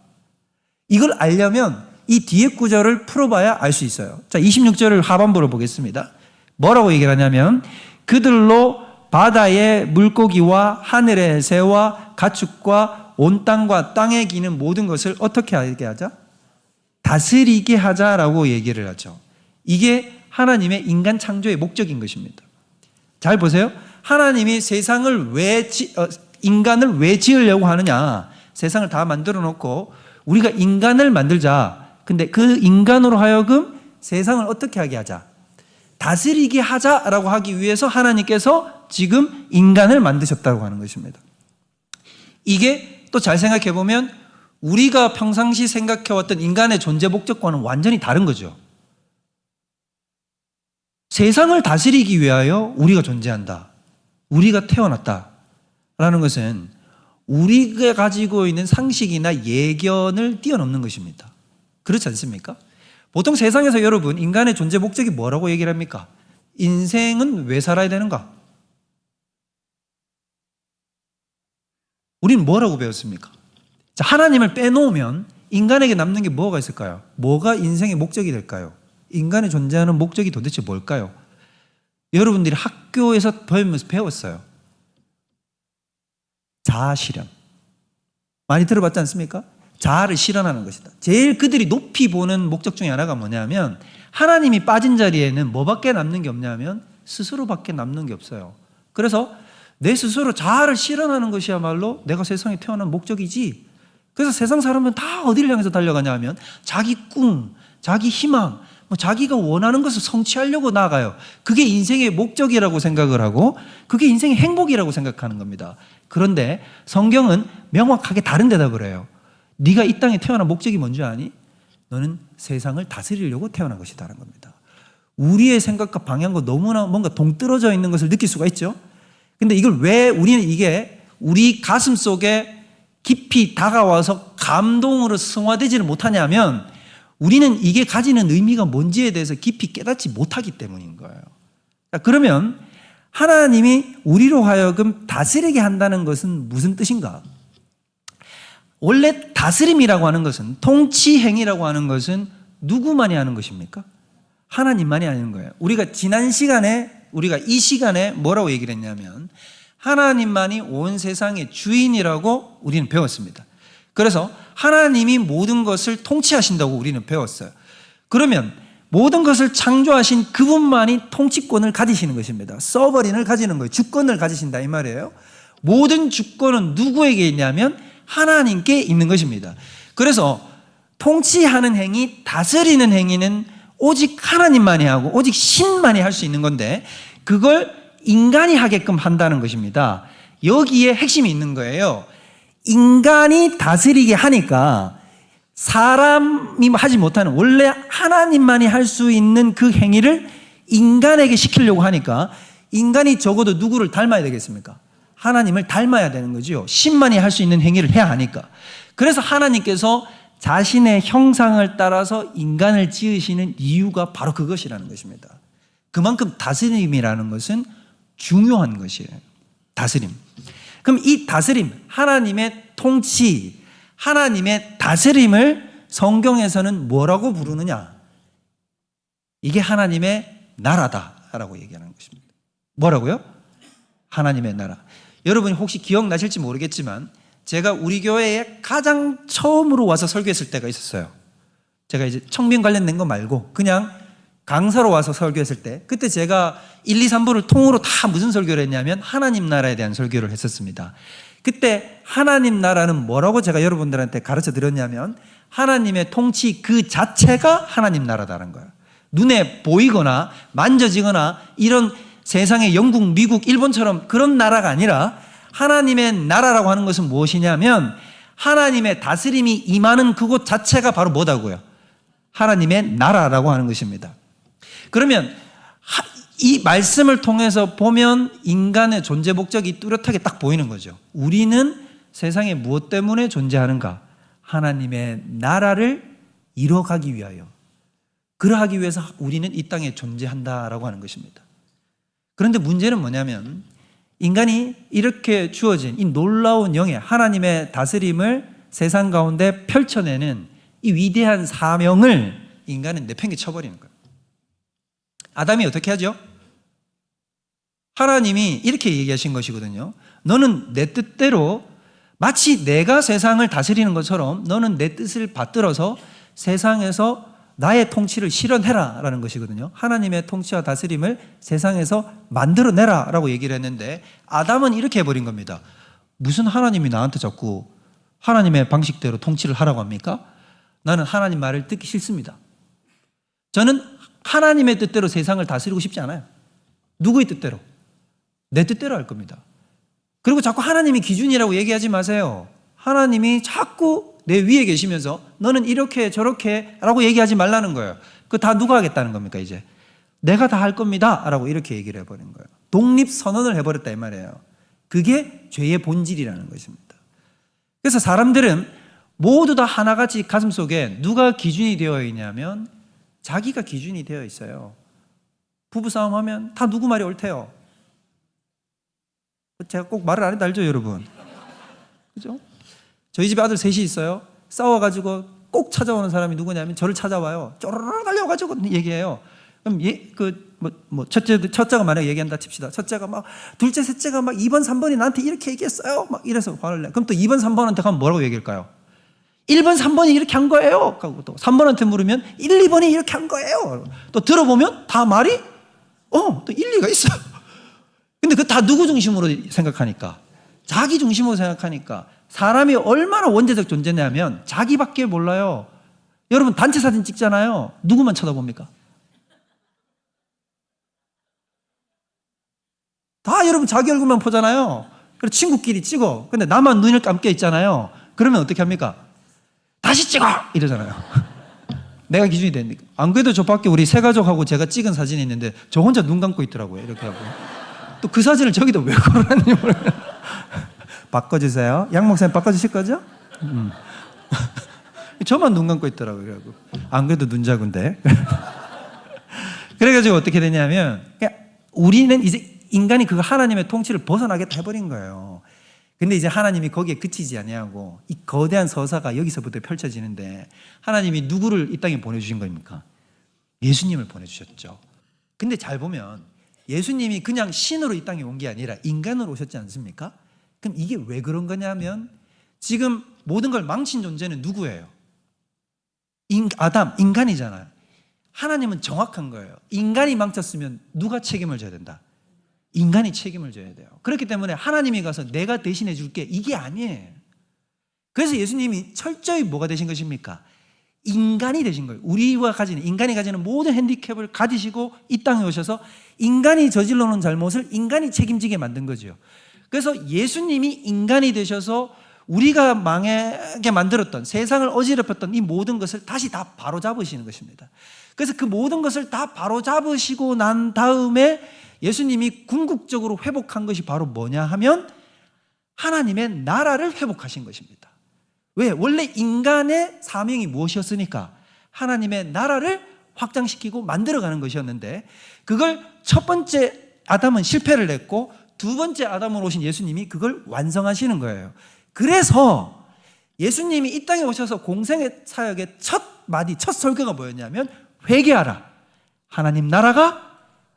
이걸 알려면 이 뒤에 구절을 풀어봐야 알 수 있어요. 자, 26절을 하반부로 보겠습니다. 뭐라고 얘기를 하냐면 그들로 바다의 물고기와 하늘의 새와 가축과 온 땅과 땅에 기는 모든 것을 어떻게 하게 하자? 다스리게 하자라고 얘기를 하죠. 이게 하나님의 인간 창조의 목적인 것입니다. 잘 보세요. 하나님이 인간을 왜 지으려고 하느냐? 세상을 다 만들어 놓고 우리가 인간을 만들자. 근데 그 인간으로 하여금 세상을 어떻게 하게 하자? 다스리게 하자라고 하기 위해서 하나님께서 지금 인간을 만드셨다고 하는 것입니다. 이게 또 잘 생각해 보면 우리가 평상시 생각해왔던 인간의 존재 목적과는 완전히 다른 거죠. 세상을 다스리기 위하여 우리가 존재한다. 우리가 태어났다라는 것은 우리가 가지고 있는 상식이나 예견을 뛰어넘는 것입니다. 그렇지 않습니까? 보통 세상에서 여러분 인간의 존재 목적이 뭐라고 얘기를 합니까? 인생은 왜 살아야 되는가? 우리는 뭐라고 배웠습니까? 자, 하나님을 빼놓으면 인간에게 남는 게 뭐가 있을까요? 뭐가 인생의 목적이 될까요? 인간의 존재하는 목적이 도대체 뭘까요? 여러분들이 학교에서 배웠어요. 자아 실현. 많이 들어봤지 않습니까? 자아를 실현하는 것이다. 제일 그들이 높이 보는 목적 중에 하나가 뭐냐면 하나님이 빠진 자리에는 뭐밖에 남는 게 없냐면 스스로밖에 남는 게 없어요. 그래서 내 스스로 자아를 실현하는 것이야말로 내가 세상에 태어난 목적이지. 그래서 세상 사람은 다 어디를 향해서 달려가냐 하면 자기 꿈, 자기 희망, 자기가 원하는 것을 성취하려고 나아가요. 그게 인생의 목적이라고 생각을 하고 그게 인생의 행복이라고 생각하는 겁니다. 그런데 성경은 명확하게 다른 대답을 해요. 네가 이 땅에 태어난 목적이 뭔지 아니? 너는 세상을 다스리려고 태어난 것이다라는 겁니다. 우리의 생각과 방향과 너무나 뭔가 동떨어져 있는 것을 느낄 수가 있죠. 근데 이걸 왜 우리는 이게 우리 가슴 속에 깊이 다가와서 감동으로 승화되지를 못하냐면 우리는 이게 가지는 의미가 뭔지에 대해서 깊이 깨닫지 못하기 때문인 거예요. 그러면 하나님이 우리로 하여금 다스리게 한다는 것은 무슨 뜻인가? 원래 다스림이라고 하는 것은, 통치행위라고 하는 것은 누구만이 하는 것입니까? 하나님만이 하는 거예요. 우리가 지난 시간에, 우리가 이 시간에 뭐라고 얘기를 했냐면 하나님만이 온 세상의 주인이라고 우리는 배웠습니다. 그래서 하나님이 모든 것을 통치하신다고 우리는 배웠어요. 그러면 모든 것을 창조하신 그분만이 통치권을 가지시는 것입니다. 서버린을 가지는 거예요. 주권을 가지신다 이 말이에요. 모든 주권은 누구에게 있냐면 하나님께 있는 것입니다. 그래서 통치하는 행위, 다스리는 행위는 오직 하나님만이 하고 오직 신만이 할 수 있는 건데 그걸 인간이 하게끔 한다는 것입니다. 여기에 핵심이 있는 거예요. 인간이 다스리게 하니까 사람이 하지 못하는 원래 하나님만이 할 수 있는 그 행위를 인간에게 시키려고 하니까 인간이 적어도 누구를 닮아야 되겠습니까? 하나님을 닮아야 되는 거죠. 신만이 할 수 있는 행위를 해야 하니까. 그래서 하나님께서 자신의 형상을 따라서 인간을 지으시는 이유가 바로 그것이라는 것입니다. 그만큼 다스림이라는 것은 중요한 것이에요. 다스림. 그럼 이 다스림, 하나님의 통치, 하나님의 다스림을 성경에서는 뭐라고 부르느냐? 이게 하나님의 나라다 나라라고 얘기하는 것입니다. 뭐라고요? 하나님의 나라. 여러분이 혹시 기억나실지 모르겠지만 제가 우리 교회에 가장 처음으로 와서 설교했을 때가 있었어요. 제가 이제 청빙 관련된 거 말고 그냥 강사로 와서 설교했을 때, 그때 제가 1, 2, 3부를 통으로 다 무슨 설교를 했냐면 하나님 나라에 대한 설교를 했었습니다. 그때 하나님 나라는 뭐라고 제가 여러분들한테 가르쳐 드렸냐면 하나님의 통치 그 자체가 하나님 나라다는 거예요. 눈에 보이거나 만져지거나 이런 세상의 영국, 미국, 일본처럼 그런 나라가 아니라 하나님의 나라라고 하는 것은 무엇이냐면 하나님의 다스림이 임하는 그곳 자체가 바로 뭐다고요? 하나님의 나라라고 하는 것입니다. 그러면 이 말씀을 통해서 보면 인간의 존재 목적이 뚜렷하게 딱 보이는 거죠. 우리는 세상에 무엇 때문에 존재하는가? 하나님의 나라를 이뤄가기 위하여. 그러하기 위해서 우리는 이 땅에 존재한다라고 하는 것입니다. 그런데 문제는 뭐냐면 인간이 이렇게 주어진 이 놀라운 영의 하나님의 다스림을 세상 가운데 펼쳐내는 이 위대한 사명을 인간은 내팽개쳐버리는 거예요. 아담이 어떻게 하죠? 하나님이 이렇게 얘기하신 것이거든요. 너는 내 뜻대로 마치 내가 세상을 다스리는 것처럼 너는 내 뜻을 받들어서 세상에서 나의 통치를 실현해라 라는 것이거든요. 하나님의 통치와 다스림을 세상에서 만들어내라 라고 얘기를 했는데 아담은 이렇게 해버린 겁니다. 무슨 하나님이 나한테 자꾸 하나님의 방식대로 통치를 하라고 합니까? 나는 하나님 말을 듣기 싫습니다. 저는 하나님의 뜻대로 세상을 다스리고 싶지 않아요. 누구의 뜻대로? 내 뜻대로 할 겁니다. 그리고 자꾸 하나님이 기준이라고 얘기하지 마세요. 하나님이 자꾸 내 위에 계시면서 너는 이렇게 저렇게 라고 얘기하지 말라는 거예요. 그거 다 누가 하겠다는 겁니까 이제? 내가 다 할 겁니다 라고 이렇게 얘기를 해버린 거예요. 독립선언을 해버렸다 이 말이에요. 그게 죄의 본질이라는 것입니다. 그래서 사람들은 모두 다 하나같이 가슴속에 누가 기준이 되어 있냐면 자기가 기준이 되어 있어요. 부부싸움 하면 다 누구 말이 옳대요. 제가 꼭 말을 안 해도 알죠 여러분? 그죠? 저희 집에 아들 셋이 있어요. 싸워가지고 꼭 찾아오는 사람이 누구냐면 저를 찾아와요. 쪼르르 달려가지고 얘기해요. 그럼 첫째가 만약에 얘기한다 칩시다. 첫째가 막 둘째, 셋째가 막 2번, 3번이 나한테 이렇게 얘기했어요. 막 이래서 화를 내. 그럼 또 2번, 3번한테 가면 뭐라고 얘기할까요? 1번, 3번이 이렇게 한 거예요. 하고 또 3번한테 물으면 1, 2번이 이렇게 한 거예요. 또 들어보면 다 말이 또 일리가 있어요. 근데 그 다 누구 중심으로 생각하니까? 자기 중심으로 생각하니까 사람이 얼마나 원죄적 존재냐면 자기밖에 몰라요. 여러분 단체 사진 찍잖아요. 누구만 쳐다봅니까? 다 여러분 자기 얼굴만 보잖아요. 그래서 친구끼리 찍어. 근데 나만 눈을 감겨 있잖아요. 그러면 어떻게 합니까? 다시 찍어! 이러잖아요. 내가 기준이 되니까. 안 그래도 저 밖에 우리 세 가족하고 제가 찍은 사진이 있는데 저 혼자 눈 감고 있더라고요. 이렇게 하고. 또 그 사진을 저기다 왜 걸어놨는지 모르겠어요. 바꿔주세요. 양 목사님 바꿔주실 거죠? 저만 눈 감고 있더라고요. 그래갖고. 안 그래도 눈 작은데. 그래가지고 어떻게 되냐면 우리는 이제 인간이 그 하나님의 통치를 벗어나겠다 해버린 거예요. 근데 이제 하나님이 거기에 그치지 아니하고 이 거대한 서사가 여기서부터 펼쳐지는데 하나님이 누구를 이 땅에 보내주신 겁니까? 예수님을 보내주셨죠. 근데 잘 보면 예수님이 그냥 신으로 이 땅에 온 게 아니라 인간으로 오셨지 않습니까? 그럼 이게 왜 그런 거냐면 지금 모든 걸 망친 존재는 누구예요? 아담, 인간이잖아요. 하나님은 정확한 거예요. 인간이 망쳤으면 누가 책임을 져야 된다? 인간이 책임을 져야 돼요. 그렇기 때문에 하나님이 가서 내가 대신해 줄게 이게 아니에요. 그래서 예수님이 철저히 뭐가 되신 것입니까? 인간이 되신 거예요. 인간이 가지는 모든 핸디캡을 가지시고 이 땅에 오셔서 인간이 저질러 놓은 잘못을 인간이 책임지게 만든 거죠. 그래서 예수님이 인간이 되셔서 우리가 망하게 만들었던 세상을 어지럽혔던 이 모든 것을 다시 다 바로잡으시는 것입니다. 그래서 그 모든 것을 다 바로잡으시고 난 다음에 예수님이 궁극적으로 회복한 것이 바로 뭐냐 하면 하나님의 나라를 회복하신 것입니다. 왜? 원래 인간의 사명이 무엇이었으니까? 하나님의 나라를 확장시키고 만들어가는 것이었는데 그걸 첫 번째 아담은 실패를 했고 두 번째 아담으로 오신 예수님이 그걸 완성하시는 거예요. 그래서 예수님이 이 땅에 오셔서 공생의 사역의 첫 설교가 뭐였냐면 회개하라. 하나님 나라가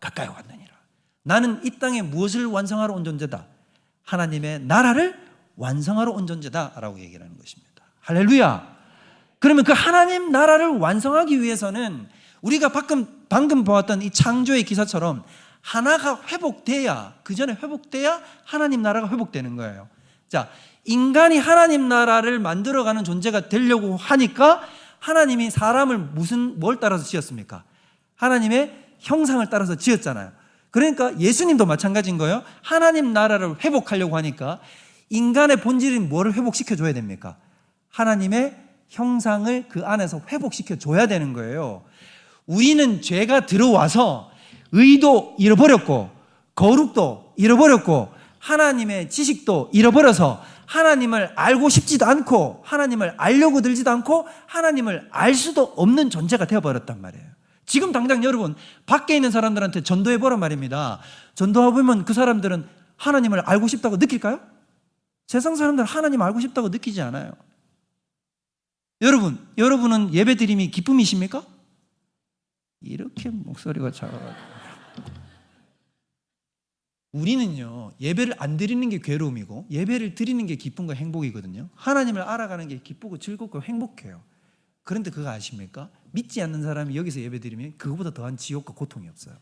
가까이 왔느니라. 나는 이 땅에 무엇을 완성하러 온 존재다? 하나님의 나라를 완성하러 온 존재다라고 얘기를 하는 것입니다. 할렐루야. 그러면 그 하나님 나라를 완성하기 위해서는 우리가 방금 보았던 이 창조의 기사처럼 하나가 회복돼야, 그 전에 회복돼야 하나님 나라가 회복되는 거예요. 자, 인간이 하나님 나라를 만들어가는 존재가 되려고 하니까 하나님이 사람을 뭘 따라서 지었습니까? 하나님의 형상을 따라서 지었잖아요. 그러니까 예수님도 마찬가지인 거예요. 하나님 나라를 회복하려고 하니까 인간의 본질인 뭐를 회복시켜 줘야 됩니까? 하나님의 형상을 그 안에서 회복시켜 줘야 되는 거예요. 우리는 죄가 들어와서 의도 잃어버렸고 거룩도 잃어버렸고 하나님의 지식도 잃어버려서 하나님을 알고 싶지도 않고 하나님을 알려고 들지도 않고 하나님을 알 수도 없는 존재가 되어버렸단 말이에요. 지금 당장 여러분 밖에 있는 사람들한테 전도해보란 말입니다. 전도해보면 그 사람들은 하나님을 알고 싶다고 느낄까요? 세상 사람들은 하나님 알고 싶다고 느끼지 않아요. 여러분은 예배드림이 기쁨이십니까? 이렇게 목소리가 작아가지고. 우리는요, 예배를 안 드리는 게 괴로움이고 예배를 드리는 게 기쁨과 행복이거든요. 하나님을 알아가는 게 기쁘고 즐겁고 행복해요. 그런데 그거 아십니까? 믿지 않는 사람이 여기서 예배 드리면 그거보다 더한 지옥과 고통이 없어요.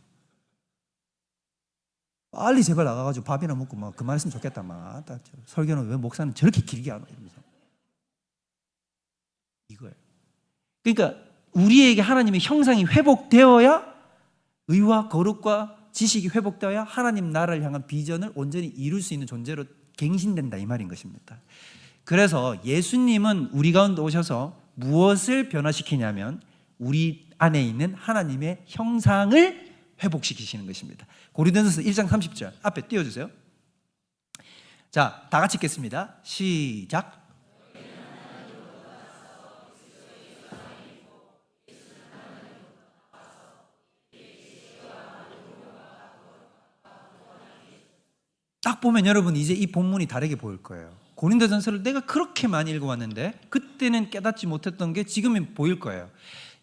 빨리 제발 나가가지고 밥이나 먹고 막 그만했으면 좋겠다. 막 설교는 왜 목사는 저렇게 길게 하노 이러면서. 이거예요. 그러니까 우리에게 하나님의 형상이 회복되어야 의와 거룩과 지식이 회복되어야 하나님 나라를 향한 비전을 온전히 이룰 수 있는 존재로 갱신된다 이 말인 것입니다. 그래서 예수님은 우리 가운데 오셔서 무엇을 변화시키냐면 우리 안에 있는 하나님의 형상을 회복시키시는 것입니다. 고린도전서 1장 30절 앞에 띄워주세요. 자, 다 같이 읽겠습니다. 시작. 딱 보면 여러분 이제 이 본문이 다르게 보일 거예요. 고린도전서를 내가 그렇게 많이 읽어왔는데 그때는 깨닫지 못했던 게 지금은 보일 거예요.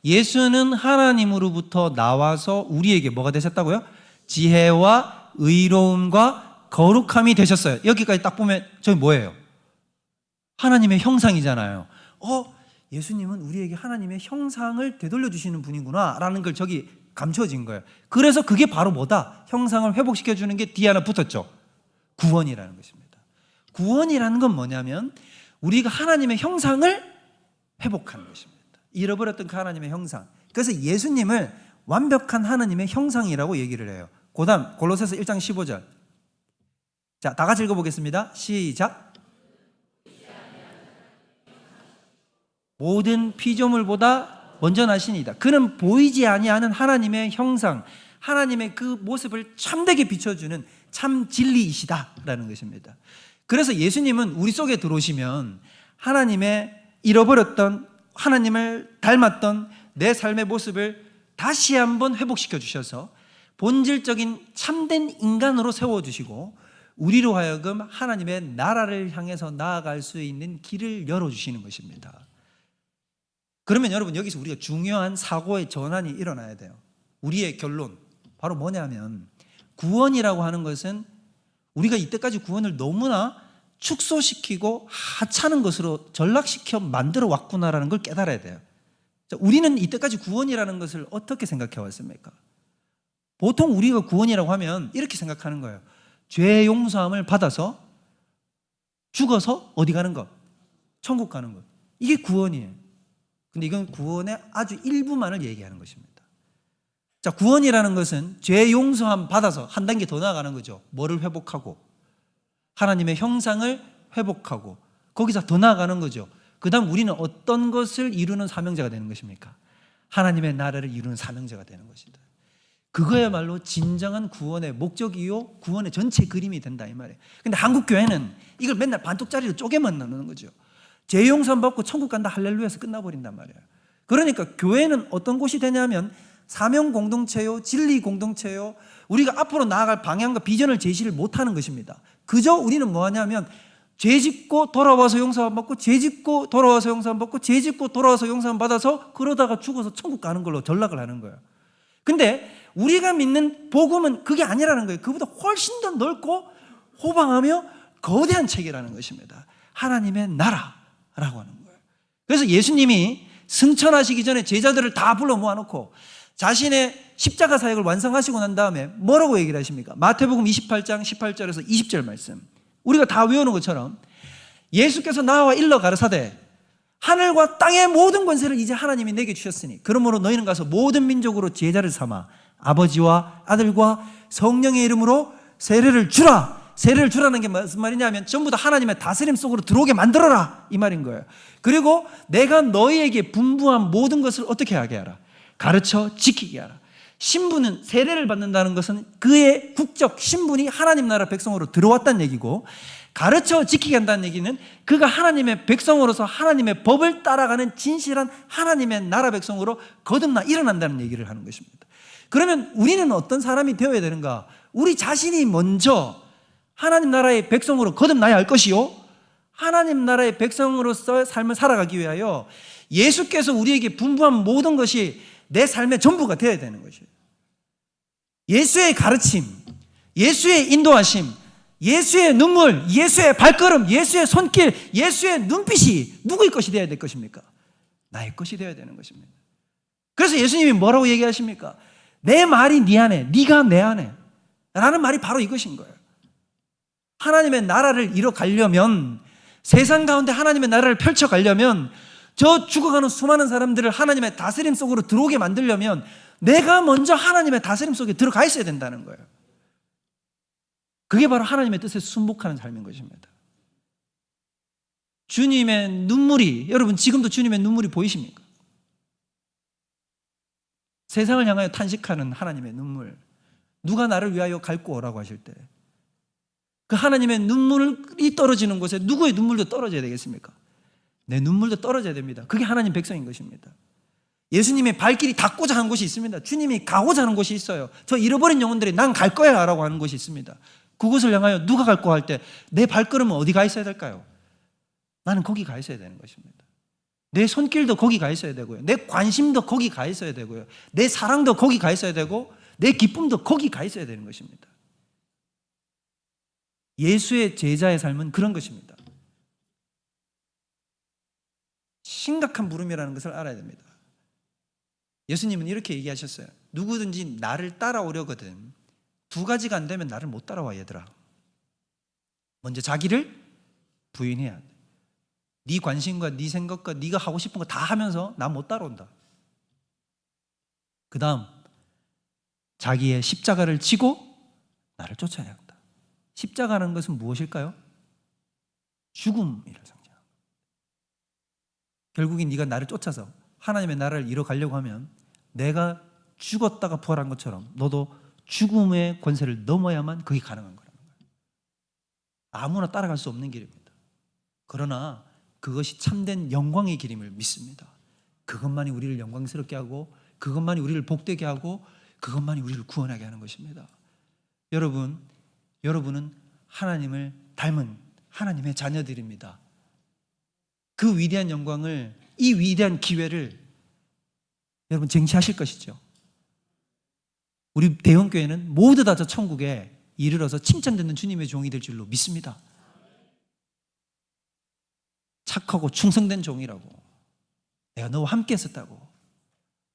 예수는 하나님으로부터 나와서 우리에게 뭐가 되셨다고요? 지혜와 의로움과 거룩함이 되셨어요. 여기까지 딱 보면 저기 뭐예요? 하나님의 형상이잖아요. 예수님은 우리에게 하나님의 형상을 되돌려 주시는 분이구나 라는 걸 저기 감춰진 거예요. 그래서 그게 바로 뭐다? 형상을 회복시켜 주는 게 뒤에 하나 붙었죠. 구원이라는 것입니다. 구원이라는 건 뭐냐면 우리가 하나님의 형상을 회복하는 것입니다. 잃어버렸던 그 하나님의 형상. 그래서 예수님을 완벽한 하나님의 형상이라고 얘기를 해요. 그 다음 골로새서 1장 15절. 자, 다 같이 읽어보겠습니다. 시작. 모든 피조물보다 먼저 나시니이다. 그는 보이지 아니하는 하나님의 형상, 하나님의 그 모습을 참되게 비춰주는 참 진리이시다라는 것입니다. 그래서 예수님은 우리 속에 들어오시면 하나님의 잃어버렸던 하나님을 닮았던 내 삶의 모습을 다시 한번 회복시켜 주셔서 본질적인 참된 인간으로 세워주시고 우리로 하여금 하나님의 나라를 향해서 나아갈 수 있는 길을 열어주시는 것입니다. 그러면 여러분 여기서 우리가 중요한 사고의 전환이 일어나야 돼요. 우리의 결론 바로 뭐냐면 구원이라고 하는 것은 우리가 이때까지 구원을 너무나 축소시키고 하찮은 것으로 전락시켜 만들어 왔구나라는 걸 깨달아야 돼요. 자, 우리는 이때까지 구원이라는 것을 어떻게 생각해 왔습니까? 보통 우리가 구원이라고 하면 이렇게 생각하는 거예요. 죄 용서함을 받아서 죽어서 어디 가는 것? 천국 가는 것. 이게 구원이에요. 근데 이건 구원의 아주 일부만을 얘기하는 것입니다. 자, 구원이라는 것은 죄 용서함 받아서 한 단계 더 나아가는 거죠. 뭐를 회복하고 하나님의 형상을 회복하고 거기서 더 나아가는 거죠. 그 다음 우리는 어떤 것을 이루는 사명자가 되는 것입니까? 하나님의 나라를 이루는 사명자가 되는 것이다. 그거야말로 진정한 구원의 목적이요 구원의 전체 그림이 된다 이 말이에요. 근데 한국 교회는 이걸 맨날 반쪽짜리로 쪼개만 나누는 거죠. 죄 용서함 받고 천국 간다 할렐루야에서 끝나버린단 말이에요. 그러니까 교회는 어떤 곳이 되냐면 사명 공동체요, 진리 공동체요, 우리가 앞으로 나아갈 방향과 비전을 제시를 못하는 것입니다. 그저 우리는 뭐하냐면 죄 짓고 돌아와서 용서함 받고 죄 짓고 돌아와서 용서함 받고 죄 짓고 돌아와서 용서함 받아서 그러다가 죽어서 천국 가는 걸로 전락을 하는 거예요. 근데 우리가 믿는 복음은 그게 아니라는 거예요. 그보다 훨씬 더 넓고 호방하며 거대한 책이라는 것입니다. 하나님의 나라라고 하는 거예요. 그래서 예수님이 승천하시기 전에 제자들을 다 불러 모아놓고 자신의 십자가 사역을 완성하시고 난 다음에 뭐라고 얘기를 하십니까? 마태복음 28장 18절에서 20절 말씀, 우리가 다 외우는 것처럼 예수께서 나와 일러 가르사대 하늘과 땅의 모든 권세를 이제 하나님이 내게 주셨으니 그러므로 너희는 가서 모든 민족으로 제자를 삼아 아버지와 아들과 성령의 이름으로 세례를 주라. 세례를 주라는 게 무슨 말이냐면 전부 다 하나님의 다스림 속으로 들어오게 만들어라 이 말인 거예요. 그리고 내가 너희에게 분부한 모든 것을 어떻게 하게 하라? 가르쳐 지키게 하라. 신분은, 세례를 받는다는 것은 그의 국적 신분이 하나님 나라 백성으로 들어왔다는 얘기고, 가르쳐 지키게 한다는 얘기는 그가 하나님의 백성으로서 하나님의 법을 따라가는 진실한 하나님의 나라 백성으로 거듭나 일어난다는 얘기를 하는 것입니다. 그러면 우리는 어떤 사람이 되어야 되는가? 우리 자신이 먼저 하나님 나라의 백성으로 거듭나야 할 것이요, 하나님 나라의 백성으로서 삶을 살아가기 위하여 예수께서 우리에게 분부한 모든 것이 내 삶의 전부가 되어야 되는 것이에요. 예수의 가르침, 예수의 인도하심, 예수의 눈물, 예수의 발걸음, 예수의 손길, 예수의 눈빛이 누구의 것이 되어야 될 것입니까? 나의 것이 되어야 되는 것입니다. 그래서 예수님이 뭐라고 얘기하십니까? 내 말이 네 안에, 네가 내 안에 라는 말이 바로 이것인 거예요. 하나님의 나라를 이뤄가려면, 세상 가운데 하나님의 나라를 펼쳐가려면, 저 죽어가는 수많은 사람들을 하나님의 다스림 속으로 들어오게 만들려면 내가 먼저 하나님의 다스림 속에 들어가 있어야 된다는 거예요. 그게 바로 하나님의 뜻에 순복하는 삶인 것입니다. 주님의 눈물이, 여러분 지금도 주님의 눈물이 보이십니까? 세상을 향하여 탄식하는 하나님의 눈물, 누가 나를 위하여 갈고 오라고 하실 때 그 하나님의 눈물이 떨어지는 곳에 누구의 눈물도 떨어져야 되겠습니까? 내 눈물도 떨어져야 됩니다. 그게 하나님 백성인 것입니다. 예수님의 발길이 닿고자 하는 곳이 있습니다. 주님이 가고자 하는 곳이 있어요. 저 잃어버린 영혼들이 난 갈 거야 라고 하는 곳이 있습니다. 그곳을 향하여 누가 갈 거 할 때 내 발걸음은 어디 가 있어야 될까요? 나는 거기 가 있어야 되는 것입니다. 내 손길도 거기 가 있어야 되고요, 내 관심도 거기 가 있어야 되고요, 내 사랑도 거기 가 있어야 되고, 내 기쁨도 거기 가 있어야 되는 것입니다. 예수의 제자의 삶은 그런 것입니다. 심각한 부름이라는 것을 알아야 됩니다. 예수님은 이렇게 얘기하셨어요. 누구든지 나를 따라오려거든 두 가지가 안 되면 나를 못 따라와 얘들아. 먼저 자기를 부인해야 돼. 네 관심과 네 생각과 네가 하고 싶은 거 다 하면서 나 못 따라온다. 그 다음 자기의 십자가를 지고 나를 쫓아야 한다. 십자가라는 것은 무엇일까요? 죽음이라 상징합니다. 결국엔 네가 나를 쫓아서 하나님의 나라를 이뤄가려고 하면 내가 죽었다가 부활한 것처럼 너도 죽음의 권세를 넘어야만 그게 가능한 거라는 거예요. 아무나 따라갈 수 없는 길입니다. 그러나 그것이 참된 영광의 길임을 믿습니다. 그것만이 우리를 영광스럽게 하고, 그것만이 우리를 복되게 하고, 그것만이 우리를 구원하게 하는 것입니다. 여러분은 하나님을 닮은 하나님의 자녀들입니다. 그 위대한 영광을, 이 위대한 기회를 여러분 쟁취하실 것이죠. 우리 대형교회는 모두 다 저 천국에 이르러서 칭찬받는 주님의 종이 될 줄로 믿습니다. 착하고 충성된 종이라고, 내가 너와 함께 했었다고,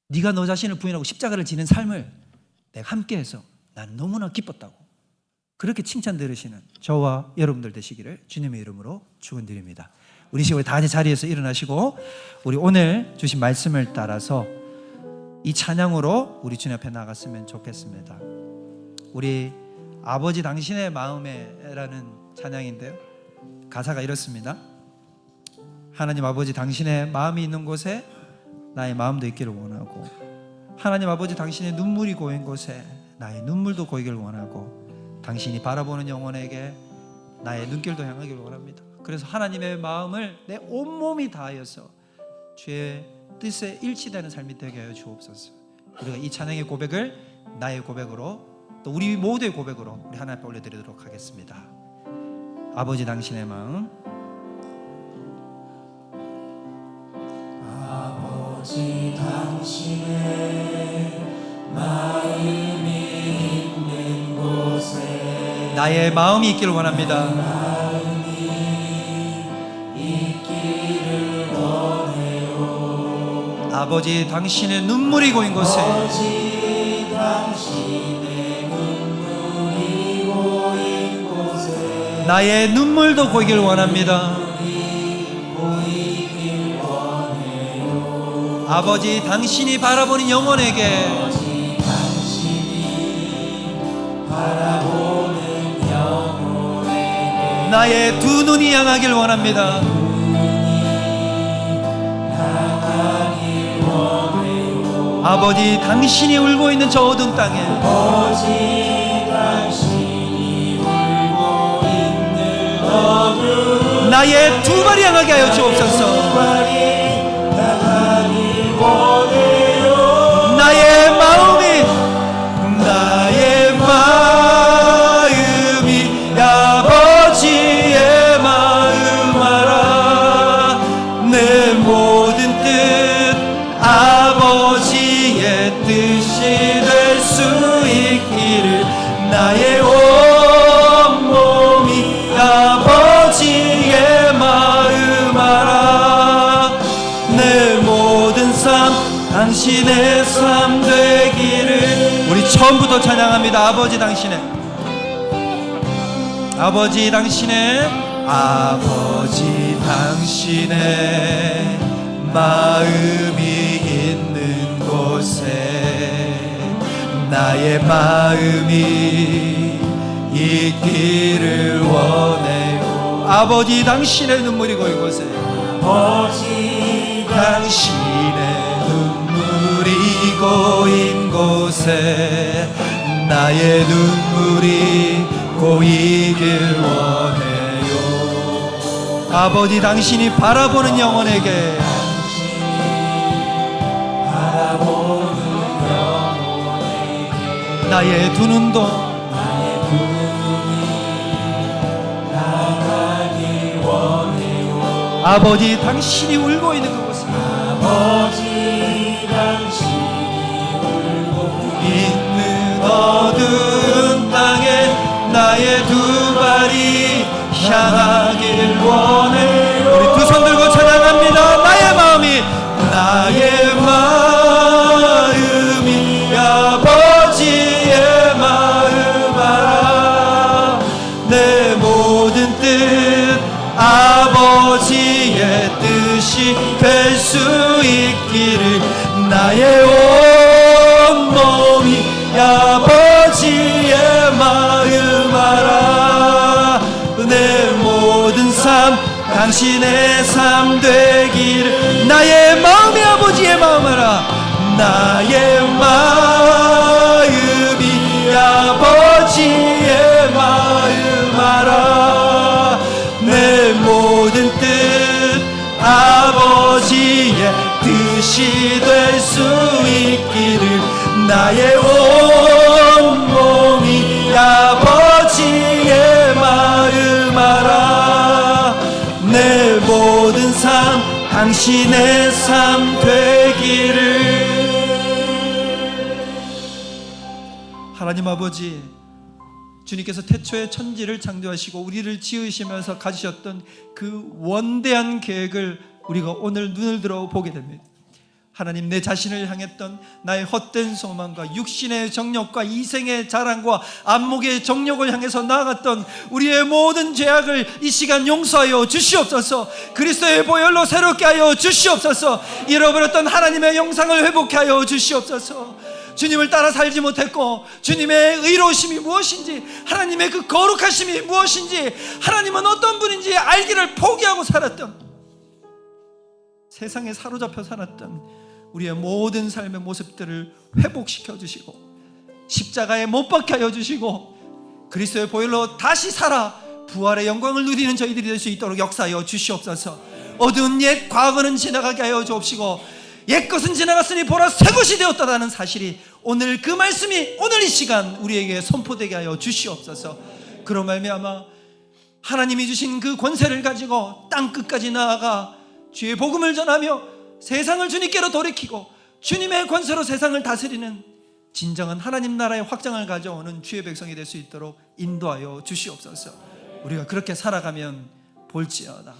네가 너 자신을 부인하고 십자가를 지는 삶을 내가 함께 해서 난 너무나 기뻤다고, 그렇게 칭찬 들으시는 저와 여러분들 되시기를 주님의 이름으로 축원드립니다. 우리 시간에 다 같이 자리에서 일어나시고 우리 오늘 주신 말씀을 따라서 이 찬양으로 우리 주님 앞에 나갔으면 좋겠습니다. 우리 아버지 당신의 마음에라는 찬양인데요, 가사가 이렇습니다. 하나님 아버지 당신의 마음이 있는 곳에 나의 마음도 있기를 원하고, 하나님 아버지 당신의 눈물이 고인 곳에 나의 눈물도 고이기를 원하고, 당신이 바라보는 영혼에게 나의 눈길도 향하기를 원합니다. 그래서 하나님의 마음을 내 온몸이 다하여서 주의 뜻에 일치되는 삶이 되게 하여 주옵소서. 우리가 이 찬양의 고백을 나의 고백으로, 또 우리 모두의 고백으로 우리 하나님 앞에 올려드리도록 하겠습니다. 아버지 당신의 마음, 아버지 당신의 마음 나의 마음이 있기를 원합니다. 아버지, 당신의 눈물이 고인 곳에 나의 눈물도 고이길 원합니다. 아버지, 당신이 바라보는 영혼에게 나의 두 눈이 향하길 원합니다. 아버지, 당신이 울고 있는 저 어두운 땅에 나의 두 발이 향하게 하여 주옵소서. 나의 마음이 아버지의 마음 알아. 내 모든 뜻 아버지의 뜻이 될 수 있기를. 나의 온몸이 아버지의 마음 알아. 내 모든 삶 당신의 삶 되기를. 우리 처음부터 찬양합니다. 아버지 당신의 마음이 있는 곳에 나의 마음이 있기를 원해요. 아버지, 당신의 눈물이 고인 곳에 당신의 눈물이 고인 곳에 나의 눈물이 고이길 원해요. 아버지, 당신이 바라보는 영혼에게 나의 두 눈도 아버지, 당신이 울고 있는 그곳에 있는 어두운 땅에 나의 두 발이 향하길 원해요. 우리 두 손 들고 찬양합니다. 나의 마음이 아버지의 마음 알아. 내 모든 뜻 아버지의 뜻이 될 수 있기를. 나의 온몸이 아버지의 마음 알아. 내 모든 삶 당신의 삶 되기를. 나의 마음이 아버지의 마음 알아. 나의 마음이 아버지의 마음 알아. 내 모든 뜻 아버지의 뜻이 될 수 있기를. 나의 온몸이 아버지의 마음 알아. 내 모든 삶 당신의 삶 되기를. 하나님 아버지, 주님께서 태초에 천지를 창조하시고 우리를 지으시면서 가지셨던 그 원대한 계획을 우리가 오늘 눈을 들어 보게 됩니다. 하나님, 내 자신을 향했던 나의 헛된 소망과 육신의 정욕과 이생의 자랑과 안목의 정욕을 향해서 나아갔던 우리의 모든 죄악을 이 시간 용서하여 주시옵소서. 그리스도의 보혈로 새롭게 하여 주시옵소서. 잃어버렸던 하나님의 영상을 회복해 하여 주시옵소서. 주님을 따라 살지 못했고 주님의 의로우심이 무엇인지, 하나님의 그 거룩하심이 무엇인지, 하나님은 어떤 분인지 알기를 포기하고 살았던, 세상에 사로잡혀 살았던 우리의 모든 삶의 모습들을 회복시켜 주시고 십자가에 못 박게 하여 주시고 그리스도의 보혈로 다시 살아 부활의 영광을 누리는 저희들이 될 수 있도록 역사하여 주시옵소서. 어두운 옛 과거는 지나가게 하여 주옵시고 옛것은 지나갔으니 보라 새 것이 되었다라는 사실이 오늘 그 말씀이 오늘 이 시간 우리에게 선포되게 하여 주시옵소서. 그로 말미암아 하나님이 주신 그 권세를 가지고 땅 끝까지 나아가 주의 복음을 전하며 세상을 주님께로 돌이키고 주님의 권세로 세상을 다스리는 진정한 하나님 나라의 확장을 가져오는 주의 백성이 될 수 있도록 인도하여 주시옵소서. 우리가 그렇게 살아가면 볼지어다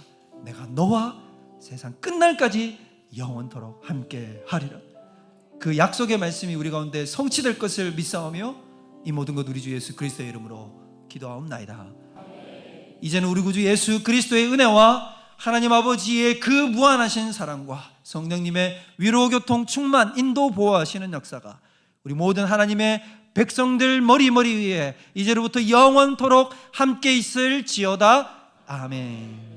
내가 너와 세상 끝날까지 영원토록 함께 하리라. 그 약속의 말씀이 우리 가운데 성취될 것을 믿사오며 이 모든 것 우리 주 예수 그리스도의 이름으로 기도하옵나이다. 이제는 우리 구주 예수 그리스도의 은혜와 하나님 아버지의 그 무한하신 사랑과 성령님의 위로 교통 충만 인도 보호하시는 역사가 우리 모든 하나님의 백성들 머리 위에 이제로부터 영원토록 함께 있을지어다. 아멘.